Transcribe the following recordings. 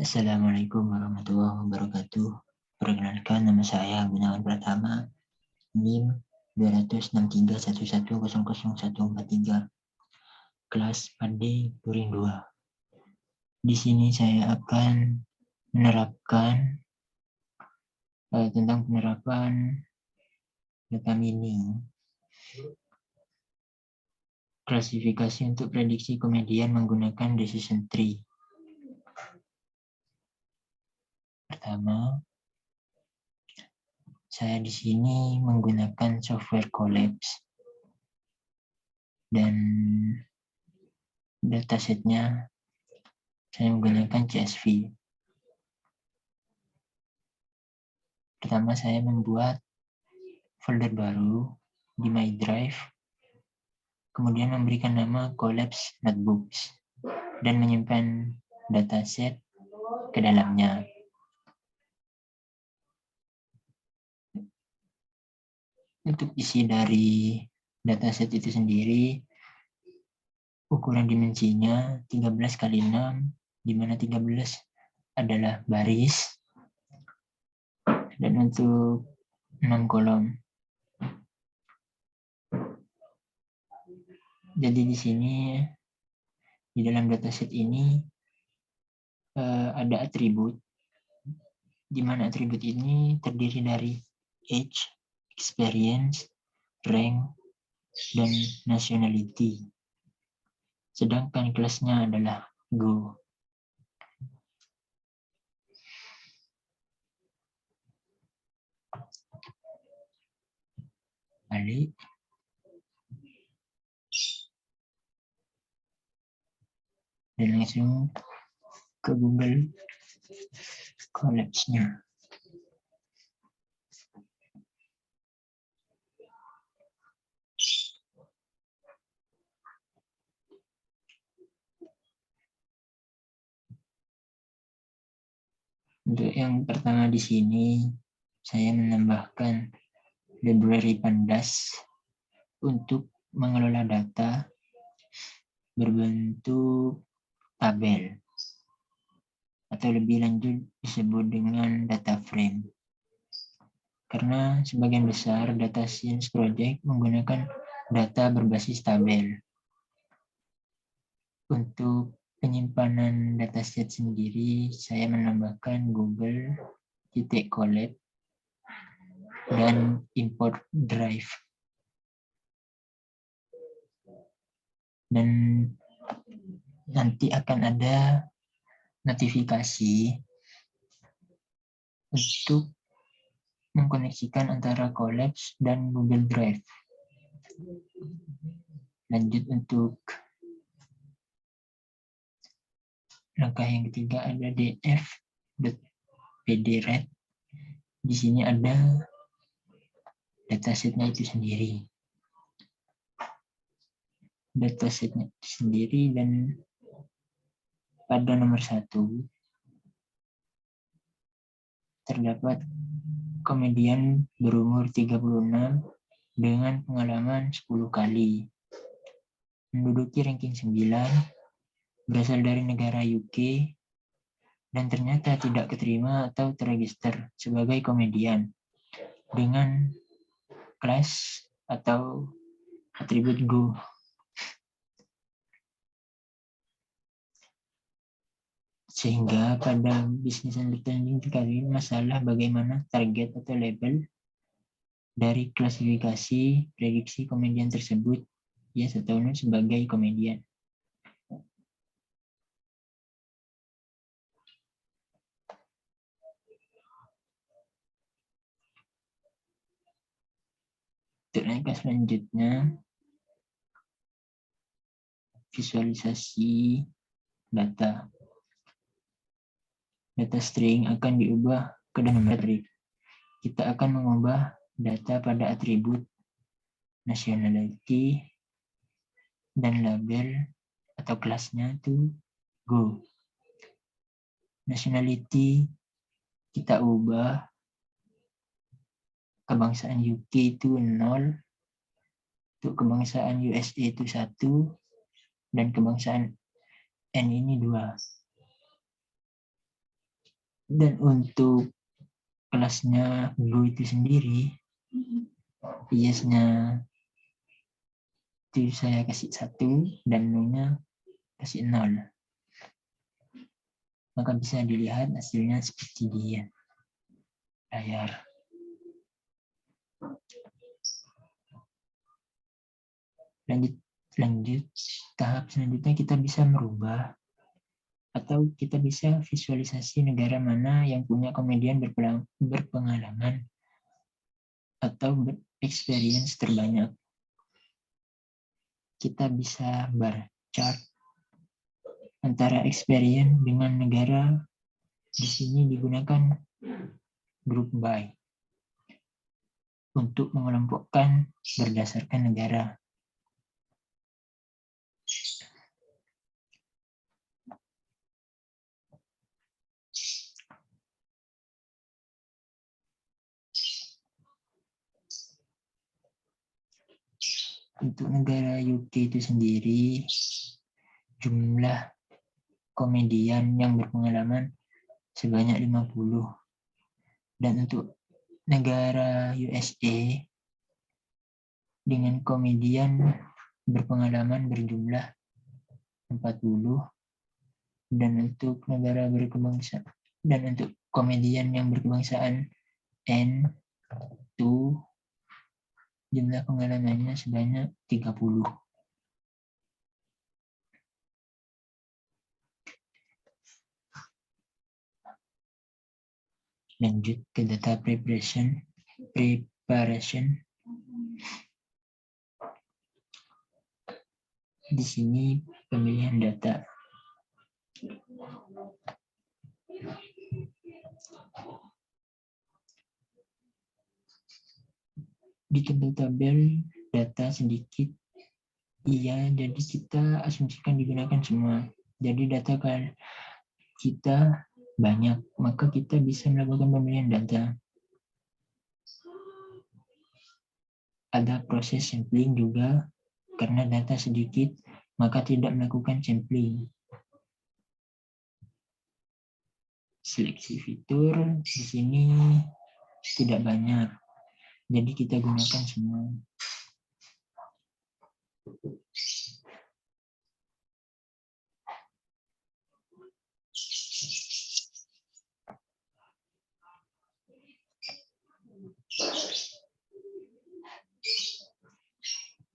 Assalamualaikum warahmatullahi wabarakatuh. Perkenalkan, nama saya Gunawan Pratama, NIM 26311000143, kelas Pade Turing 2. Di sini saya akan menerapkan tentang penerapan data mining. Klasifikasi untuk prediksi komedian menggunakan decision tree. Pertama, saya di sini menggunakan software Collapse dan datasetnya saya menggunakan CSV. Pertama, saya membuat folder baru di My Drive, kemudian memberikan nama Collapse Notebooks dan menyimpan dataset ke dalamnya. Untuk isi dari dataset itu sendiri, ukuran dimensinya 13x6, di mana 13 adalah baris, dan untuk 6 kolom. Jadi di sini, di dalam dataset ini, ada atribut, di mana atribut ini terdiri dari age, experience, rank, dan nationality. Sedangkan kelasnya adalah Go. Balik. Dan langsung ke Google Collapse-nya. Untuk yang pertama di sini, saya menambahkan library Pandas untuk mengelola data berbentuk tabel, atau lebih lanjut disebut dengan data frame. Karena sebagian besar data science project menggunakan data berbasis tabel. Untuk penyimpanan dataset sendiri, saya menambahkan Google Colab dan import drive. Dan nanti akan ada notifikasi untuk mengkoneksikan antara Collapse dan Google Drive. Lanjut untuk langkah yang ketiga, ada df.pdret. Di sini ada datasetnya itu sendiri. Datasetnya itu sendiri, dan pada nomor 1 terdapat komedian berumur 36 dengan pengalaman 10 kali. Menduduki ranking 9, berasal dari negara UK, dan ternyata tidak keterima atau terregister sebagai komedian dengan kelas atau atribut Go. Sehingga pada bisnis understanding dikali masalah bagaimana target atau label dari klasifikasi prediksi komedian tersebut, yes atau no sebagai komedian. Untuk langkah selanjutnya, visualisasi data. Data string akan diubah ke numerik. Kita akan mengubah data pada atribut nationality dan label atau kelasnya itu Go. Nationality kita ubah kebangsaan UK itu 0, untuk kebangsaan USA itu 1, dan kebangsaan N ini 2. Dan untuk kelasnya Go itu sendiri, yes-nya itu saya kasih 1 dan no-nya kasih 0. Maka bisa dilihat hasilnya seperti di layar. Lanjut, tahap selanjutnya kita bisa merubah atau kita bisa visualisasi negara mana yang punya komedian berpengalaman atau experience terbanyak. Kita bisa bar chart antara experience dengan negara. Di sini digunakan group by untuk mengelompokkan berdasarkan negara. Untuk negara UK itu sendiri, jumlah komedian yang berpengalaman sebanyak 50. Dan untuk negara USA dengan komedian berpengalaman berjumlah 40. Dan untuk negara berkebangsaan dan untuk komedian yang berkebangsaan N2, jumlah pengalamannya sebanyak 30. Lanjut ke data preparation. Di sini pemilihan data. Di tabel data sedikit, iya, jadi kita asumsikan digunakan semua. Jadi data kita banyak, maka kita bisa melakukan pemilihan data. Ada proses sampling juga, karena data sedikit, maka tidak melakukan sampling. Seleksi fitur di sini tidak banyak, jadi kita gunakan semua.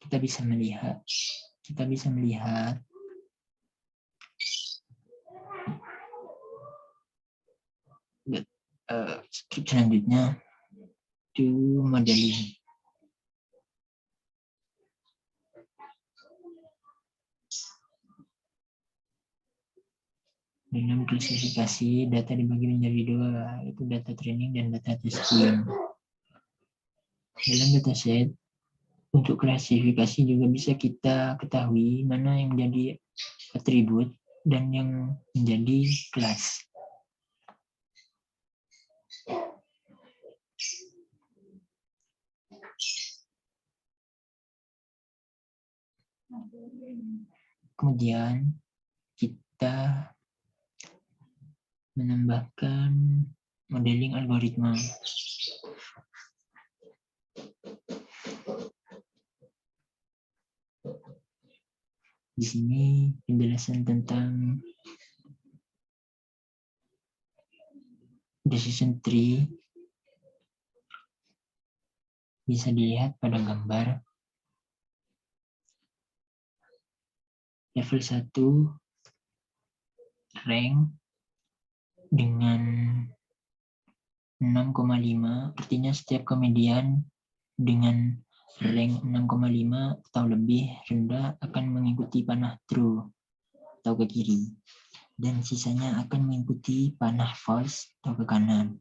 Kita bisa melihat skip selanjutnya itu modeling. Dalam klasifikasi, data dibagi menjadi 2, yaitu data training dan data testing. Dalam dataset, untuk klasifikasi juga bisa kita ketahui mana yang menjadi atribut dan yang menjadi kelas. Kemudian kita menambahkan modeling algoritma. Di sini penjelasan tentang decision tree bisa dilihat pada gambar. Level 1 rank dengan 6,5, artinya setiap komedian dengan rank 6,5 atau lebih rendah akan mengikuti panah true atau ke kiri, dan sisanya akan mengikuti panah false atau ke kanan.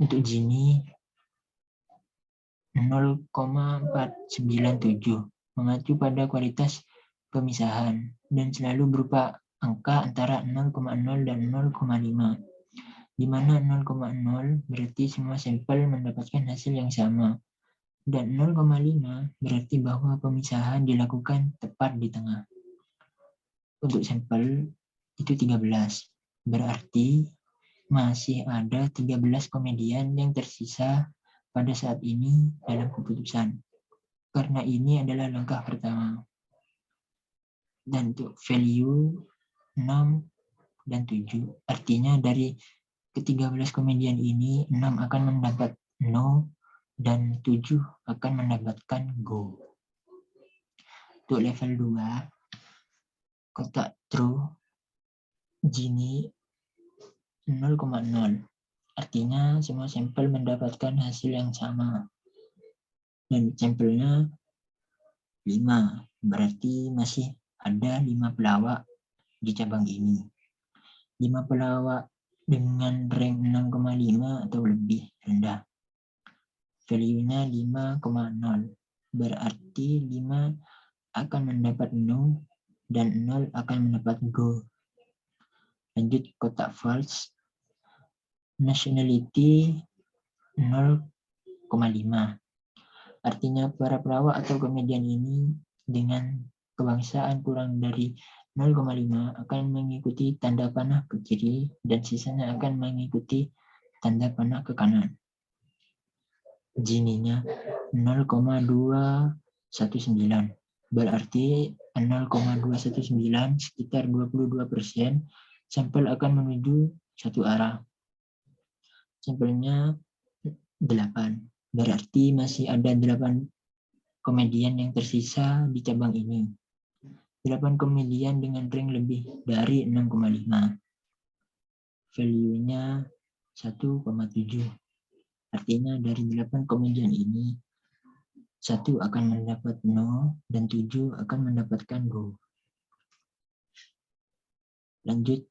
Untuk Gini 0,497 mengacu pada kualitas pemisahan dan selalu berupa angka antara 0,0 dan 0,5, di mana 0,0 berarti semua sampel mendapatkan hasil yang sama, dan 0,5 berarti bahwa pemisahan dilakukan tepat di tengah. Untuk sampel itu 13, berarti masih ada 13 komedian yang tersisa pada saat ini dalam keputusan. Karena ini adalah langkah pertama. Dan untuk value 6 dan 7, artinya dari ke-13 komedian ini 6 akan mendapat no dan 7 akan mendapatkan go. Untuk level 2, kotak true Gini 0,0. Artinya semua sampel mendapatkan hasil yang sama. Dan sampelnya 5. Berarti masih ada 5 pelawak di cabang ini. 5 pelawak dengan rank 6,5 atau lebih rendah. Value-nya 5,0. Berarti 5 akan mendapat no dan 0 akan mendapat go. Lanjut kotak false. Nationality 0,5. Artinya para pelawak atau komedian ini dengan kebangsaan kurang dari 0,5 akan mengikuti tanda panah ke kiri dan sisanya akan mengikuti tanda panah ke kanan. Gini-nya 0,219. Berarti 0,219 sekitar 22% sampel akan menuju satu arah. Sampelnya 8. Berarti masih ada 8 komedian yang tersisa di cabang ini. 8 komedian dengan rank lebih dari 6,5. Value-nya 1,7. Artinya dari 8 komedian ini, 1 akan mendapat no dan 7 akan mendapatkan go. Lanjut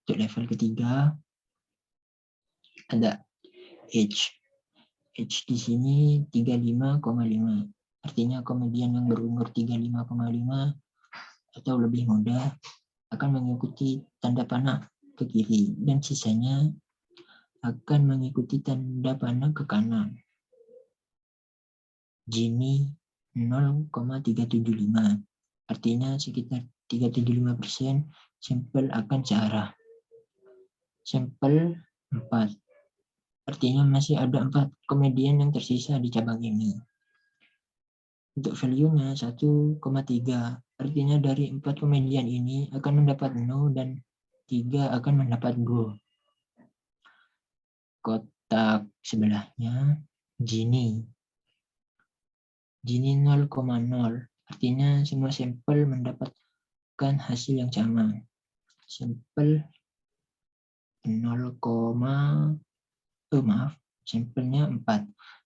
untuk level ketiga, ada age. Age di sini 35,5. Artinya komedian yang berumur 35,5 atau lebih muda akan mengikuti tanda panah ke kiri dan sisanya akan mengikuti tanda panah ke kanan. Gini 0,375. Artinya sekitar 375% sampel akan searah. Sampel 4. Artinya masih ada 4 komedian yang tersisa di cabang ini. Untuk value-nya 1,3. Artinya dari 4 komedian ini akan mendapat no dan 3 akan mendapat go. Kotak sebelahnya Gini 0,0. Artinya semua sampel mendapatkan hasil yang sama. Sampel sampelnya 4.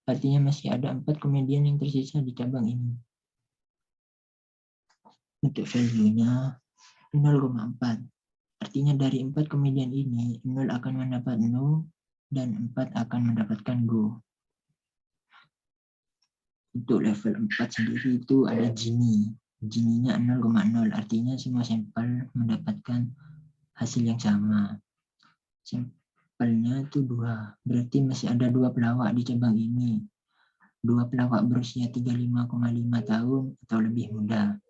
Artinya masih ada 4 komedian yang tersisa di cabang ini. Untuk value-nya 0,4. Artinya dari 4 komedian ini, 0 akan mendapat no dan 4 akan mendapatkan go. Untuk level 4 sendiri itu ada Gini. Gini-nya 0,0. Artinya semua sampel mendapatkan hasil yang sama. Sampelnya itu 2. Berarti masih ada 2 pelawak di cabang ini. 2 pelawak berusia 35,5 tahun atau lebih muda.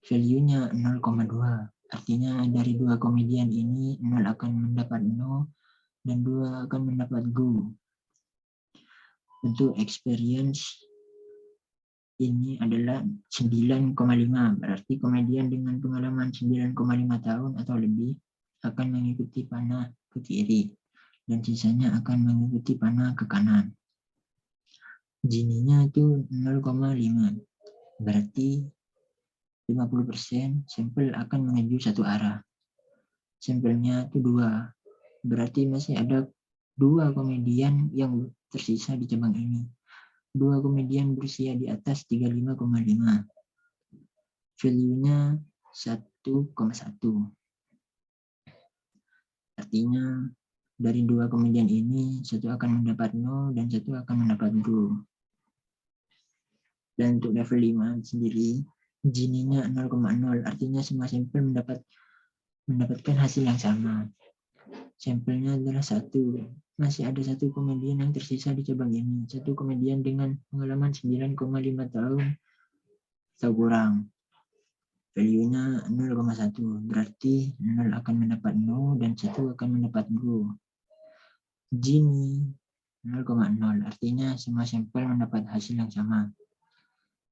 Value-nya 0,2. Artinya dari 2 komedian ini 0 akan mendapat no dan 2 akan mendapat go. Untuk experience ini adalah 9,5. Berarti komedian dengan pengalaman 9,5 tahun atau lebih akan mengikuti panah ke kiri dan sisanya akan mengikuti panah ke kanan. Gini-nya itu 0,5. Berarti 50% sampel akan menuju satu arah. Sampelnya itu 2. Berarti masih ada 2 komedian yang tersisa di cabang ini. 2 komedian berusia di atas 35,5. Value-nya 1,1. Artinya dari 2 komedian ini, 1 akan mendapat no dan 1 akan mendapat go. Dan untuk level 5 sendiri, Gini-nya 0,0. Artinya semua sampel mendapatkan hasil yang sama. Sampelnya adalah 1. Masih ada 1 komedian yang tersisa di cabang ini. 1 komedian dengan pengalaman 9,5 tahun atau kurang. Value-nya 0,1. Berarti 0 akan mendapat no dan 1 akan mendapat go. Gini 0,0, artinya semua sampel mendapat hasil yang sama.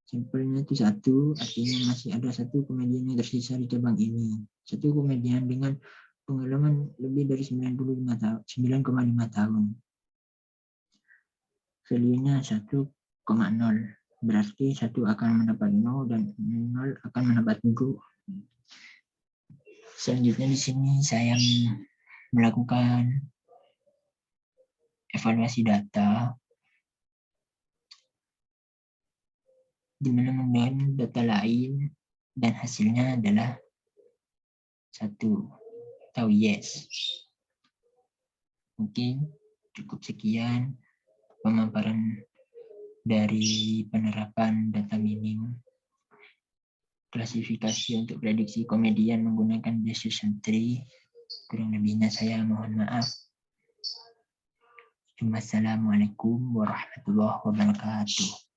Sampelnya itu 1, artinya masih ada 1 komedian yang tersisa di cabang ini. 1 komedian dengan pengalaman lebih dari 9,5 tahun. Value-nya 1,0. Berarti 1 akan mendapat 0 dan 0 akan mendapat 0. Selanjutnya di sini saya melakukan evaluasi data di mana menggunakan data lain dan hasilnya adalah 1 atau yes. Mungkin cukup sekian pemaparan dari penerapan data minim klasifikasi untuk prediksi komedian menggunakan decision tree. Kurang lebihnya saya mohon maaf. Wassalamualaikum warahmatullahi wabarakatuh.